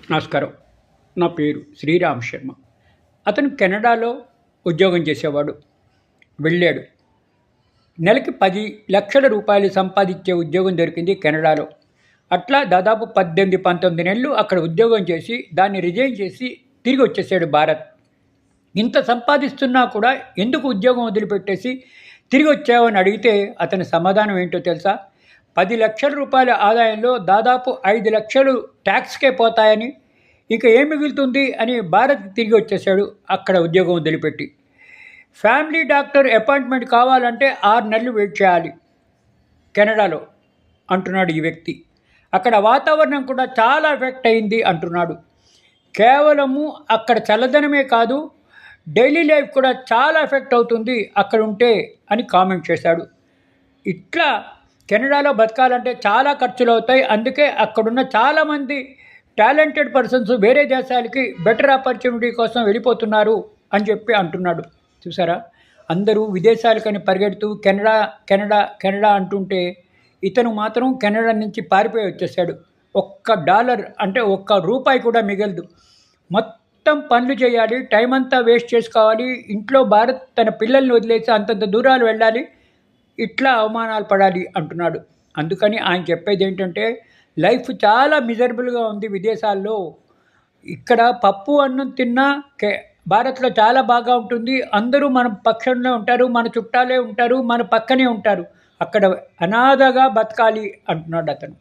నమస్కారం. నా పేరు శ్రీరామ్ శర్మ. అతను కెనడాలో ఉద్యోగం చేసేవాడు. వెళ్ళాడు. నెలకి 10 లక్షల రూపాయలు సంపాదించే ఉద్యోగం దొరికింది కెనడాలో. అట్లా దాదాపు 18, 19 నెలలు అక్కడ ఉద్యోగం చేసి దాన్ని రిజైన్ చేసి తిరిగి వచ్చేసాడు భారత్. ఇంత సంపాదిస్తున్నా కూడా ఎందుకు ఉద్యోగం వదిలిపెట్టేసి తిరిగి వచ్చావని అడిగితే అతని సమాధానం ఏంటో తెలుసా? 10 లక్షల రూపాయల ఆదాయంలో దాదాపు 5 లక్షలు ట్యాక్స్కే పోతాయని, ఇక ఏం మిగులుతుంది అని భారత్కి తిరిగి వచ్చేసాడు అక్కడ ఉద్యోగం వదిలిపెట్టి. ఫ్యామిలీ డాక్టర్ అపాయింట్మెంట్ కావాలంటే 6 నెలలు వెయిట్ చేయాలి కెనడాలో అంటున్నాడు ఈ వ్యక్తి. అక్కడ వాతావరణం కూడా చాలా ఎఫెక్ట్ అయింది అంటున్నాడు. కేవలము అక్కడ చల్లదనమే కాదు, డైలీ లైఫ్ కూడా చాలా ఎఫెక్ట్ అవుతుంది అక్కడ ఉంటే అని కామెంట్ చేశాడు. ఇట్లా కెనడాలో బతకాలంటే చాలా ఖర్చులు అవుతాయి. అందుకే అక్కడున్న చాలామంది టాలెంటెడ్ పర్సన్స్ వేరే దేశాలకి బెటర్ ఆపర్చునిటీ కోసం వెళ్ళిపోతున్నారు అని చెప్పి అంటున్నాడు. చూసారా, అందరూ విదేశాలకని పరిగెడుతూ కెనడా కెనడా కెనడా అంటుంటే ఇతను మాత్రం కెనడా నుంచి పారిపోయి వచ్చేసాడు. $1 అంటే ₹1 కూడా మిగలదు. మొత్తం పనులు చేయాలి, టైం అంతా వేస్ట్ చేసుకోవాలి, ఇంట్లో భారత్ తన పిల్లల్ని వదిలేసి అంతంత దూరాలు వెళ్ళాలి, ఇట్లా అవమానాలు పడాలి అంటున్నాడు. అందుకని ఆయన చెప్పేది ఏంటంటే, లైఫ్ చాలా మిజరబుల్గా ఉంది విదేశాల్లో. ఇక్కడ పప్పు అన్నం తిన్నా భారత్లో చాలా బాగా ఉంటుంది. అందరూ మన పక్షంలో ఉంటారు, మన చుట్టాలే ఉంటారు, మన పక్కనే ఉంటారు. అక్కడ అనాథగా బతకాలి అంటున్నాడు అతను.